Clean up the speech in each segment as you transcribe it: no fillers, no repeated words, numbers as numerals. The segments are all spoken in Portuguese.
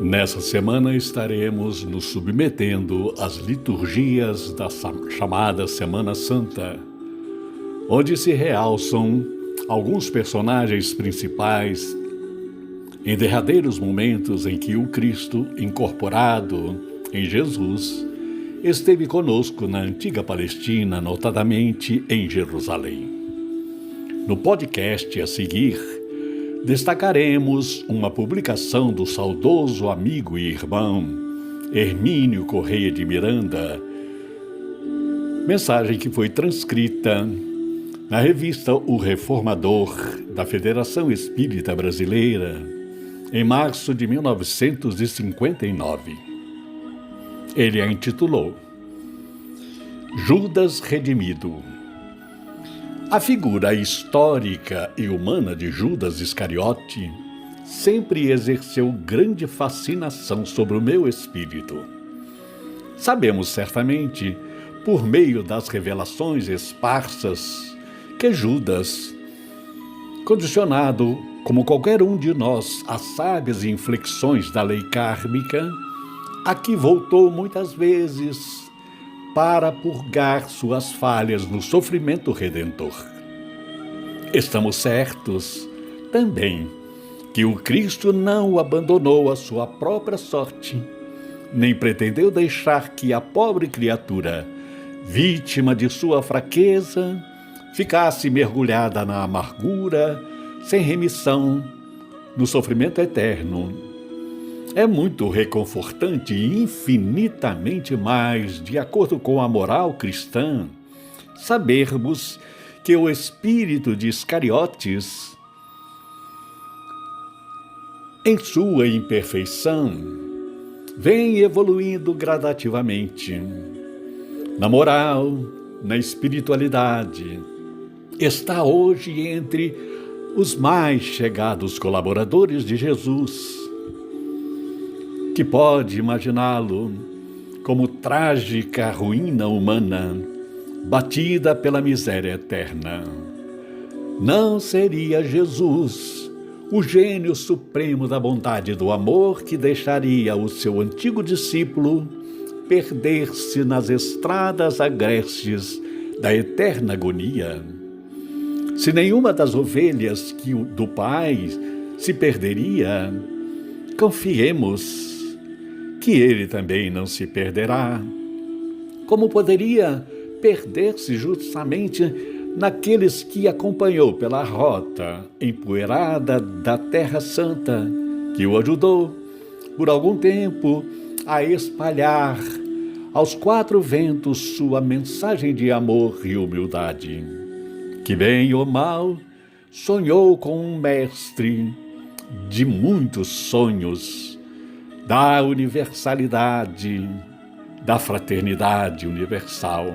Nessa semana estaremos nos submetendo às liturgias da chamada Semana Santa, onde se realçam alguns personagens principais em derradeiros momentos em que o Cristo, incorporado em Jesus, esteve conosco na antiga Palestina, notadamente em Jerusalém. No podcast a seguir, destacaremos uma publicação do saudoso amigo e irmão Hermínio Correia de Miranda, mensagem que foi transcrita na revista O Reformador da Federação Espírita Brasileira em março de 1959. Ele a intitulou Judas Redimido. A figura histórica e humana de Judas Iscariote sempre exerceu grande fascinação sobre o meu espírito. Sabemos certamente, por meio das revelações esparsas, que Judas, condicionado como qualquer um de nós às sábias inflexões da lei kármica, aqui voltou muitas vezes para purgar suas falhas no sofrimento redentor. Estamos certos também que o Cristo não abandonou a sua própria sorte, nem pretendeu deixar que a pobre criatura, vítima de sua fraqueza, ficasse mergulhada na amargura, sem remissão, no sofrimento eterno. É muito reconfortante e infinitamente mais, de acordo com a moral cristã, sabermos que o espírito de Iscariotes, em sua imperfeição, vem evoluindo gradativamente. Na moral, na espiritualidade, está hoje entre os mais chegados colaboradores de Jesus. Que pode imaginá-lo como trágica ruína humana, batida pela miséria eterna. Não seria Jesus o gênio supremo da bondade e do amor que deixaria o seu antigo discípulo perder-se nas estradas agrestes da eterna agonia? Se nenhuma das ovelhas do Pai se perderia, confiemos que ele também não se perderá. Como poderia perder-se justamente naqueles que acompanhou pela rota empoeirada da Terra Santa, que o ajudou, por algum tempo, a espalhar aos quatro ventos sua mensagem de amor e humildade, que, bem ou mal, sonhou com um mestre de muitos sonhos, da universalidade, da fraternidade universal.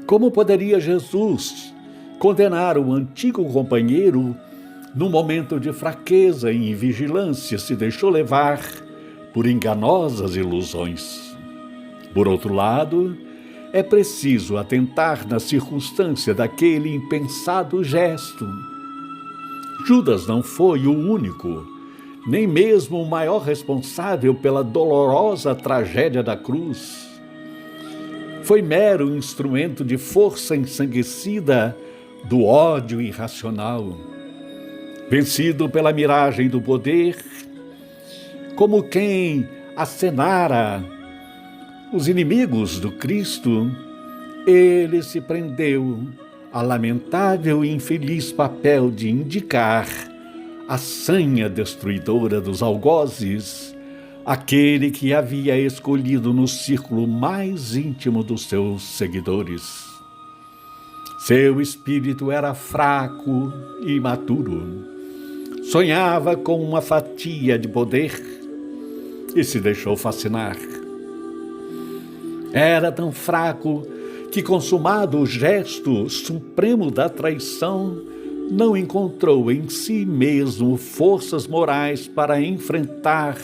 Como poderia Jesus condenar o antigo companheiro num momento de fraqueza e invigilância se deixou levar por enganosas ilusões? Por outro lado, é preciso atentar na circunstância daquele impensado gesto. Judas não foi o único, nem mesmo o maior responsável pela dolorosa tragédia da cruz. Foi mero instrumento de força ensanguecida do ódio irracional, vencido pela miragem do poder, como quem acenara os inimigos do Cristo. Ele se prendeu ao lamentável e infeliz papel de indicar a sanha destruidora dos algozes, aquele que havia escolhido no círculo mais íntimo dos seus seguidores. Seu espírito era fraco e imaturo, sonhava com uma fatia de poder e se deixou fascinar. Era tão fraco que, consumado o gesto supremo da traição, não encontrou em si mesmo forças morais para enfrentar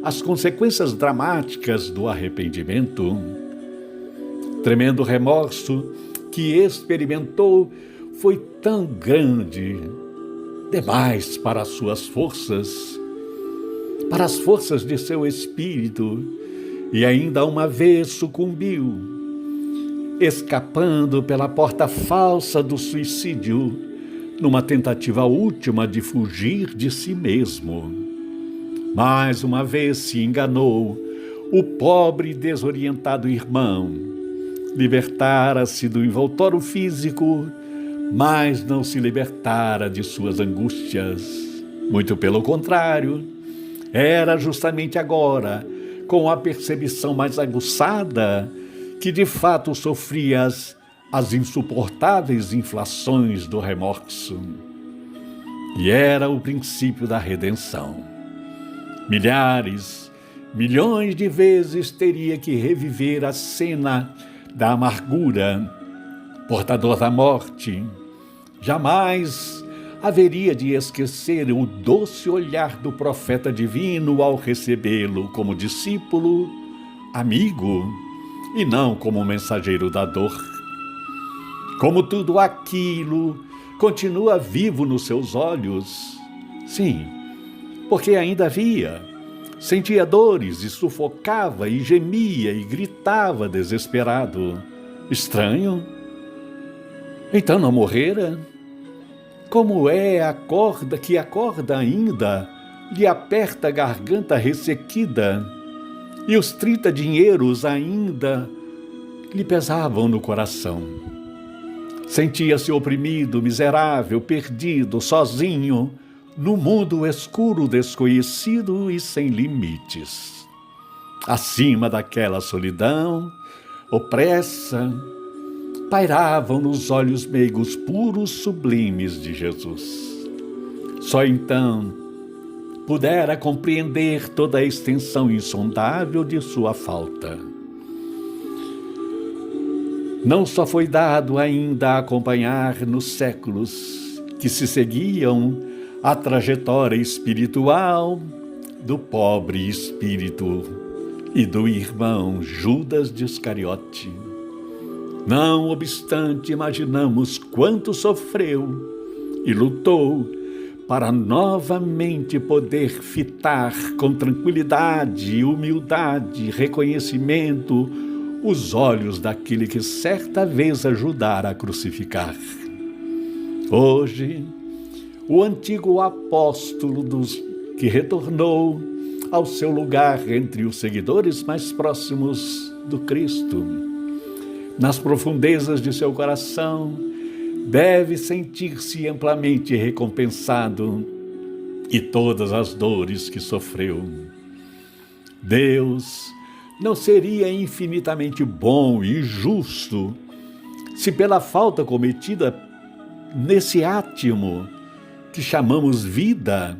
as consequências dramáticas do arrependimento. Tremendo remorso que experimentou foi tão grande, demais para suas forças, para as forças de seu espírito e ainda uma vez sucumbiu, escapando pela porta falsa do suicídio, numa tentativa última de fugir de si mesmo. Mais uma vez se enganou o pobre e desorientado irmão. Libertara-se do envoltório físico, mas não se libertara de suas angústias. Muito pelo contrário, era justamente agora, com a percepção mais aguçada, que de fato sofria as insuportáveis inflações do remorso. E era o princípio da redenção. Milhares, milhões de vezes teria que reviver a cena da amargura, portador da morte. Jamais haveria de esquecer o doce olhar do profeta divino ao recebê-lo como discípulo, amigo, e não como mensageiro da dor. Como tudo aquilo continua vivo nos seus olhos. Sim, porque ainda via, sentia dores e sufocava e gemia e gritava desesperado. Estranho? Então não morrera? Como é a corda que acorda ainda, lhe aperta a garganta ressequida, e os 30 dinheiros ainda lhe pesavam no coração. Sentia-se oprimido, miserável, perdido, sozinho, no mundo escuro, desconhecido e sem limites. Acima daquela solidão, opressa, pairavam nos olhos meigos puros sublimes de Jesus. Só então pudera compreender toda a extensão insondável de sua falta. Não só foi dado ainda a acompanhar nos séculos que se seguiam a trajetória espiritual do pobre espírito e do irmão Judas de Iscariote. Não obstante, imaginamos quanto sofreu e lutou para novamente poder fitar com tranquilidade, humildade e reconhecimento os olhos daquele que certa vez ajudara a crucificar. Hoje, o antigo apóstolo que retornou ao seu lugar entre os seguidores mais próximos do Cristo, nas profundezas de seu coração, deve sentir-se amplamente recompensado e todas as dores que sofreu. Deus não seria infinitamente bom e justo se pela falta cometida nesse átimo que chamamos vida,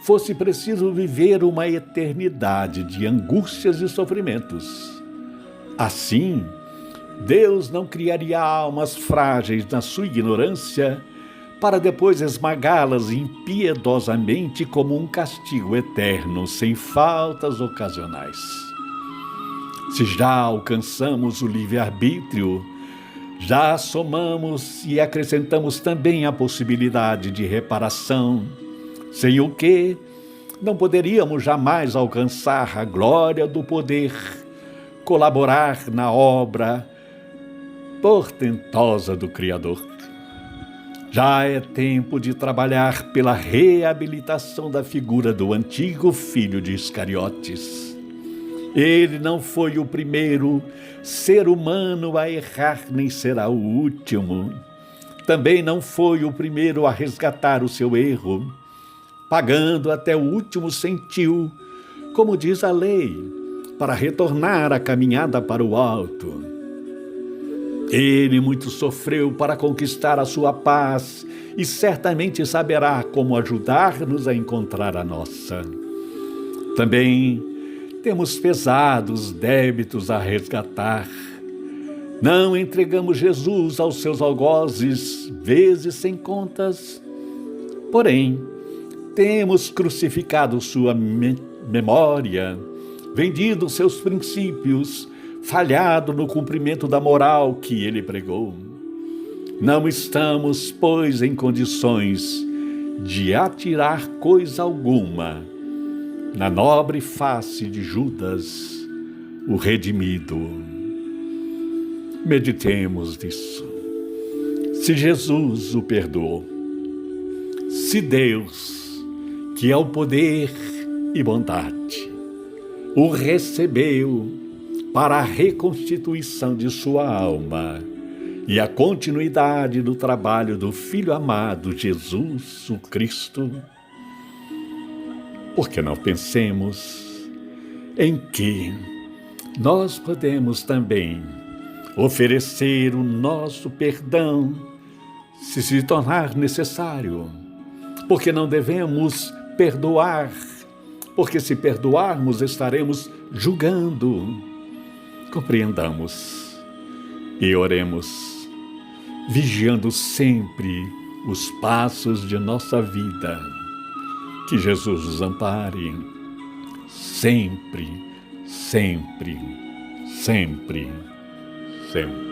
fosse preciso viver uma eternidade de angústias e sofrimentos. Assim, Deus não criaria almas frágeis na sua ignorância para depois esmagá-las impiedosamente como um castigo eterno, sem faltas ocasionais. Se já alcançamos o livre-arbítrio, já somamos e acrescentamos também a possibilidade de reparação, sem o que não poderíamos jamais alcançar a glória do poder, colaborar na obra portentosa do Criador. Já é tempo de trabalhar pela reabilitação da figura do antigo filho de Iscariotes. Ele não foi o primeiro ser humano a errar, nem será o último. Também não foi o primeiro a resgatar o seu erro, pagando até o último centil, como diz a lei, para retornar a caminhada para o alto. Ele muito sofreu para conquistar a sua paz e certamente saberá como ajudar-nos a encontrar a nossa. Também temos pesados débitos a resgatar. Não entregamos Jesus aos seus algozes, vezes sem contas. Porém, temos crucificado sua memória, vendido seus princípios, falhado no cumprimento da moral que ele pregou. Não estamos, pois, em condições de atirar coisa alguma na nobre face de Judas, o redimido. Meditemos nisso. Se Jesus o perdoou, se Deus, que é o poder e bondade, o recebeu para a reconstituição de sua alma e a continuidade do trabalho do Filho amado Jesus, o Cristo, por que não pensemos em que nós podemos também oferecer o nosso perdão, se tornar necessário, porque não devemos perdoar, porque se perdoarmos estaremos julgando. Compreendamos e oremos, vigiando sempre os passos de nossa vida. Que Jesus nos ampare sempre, sempre, sempre, sempre.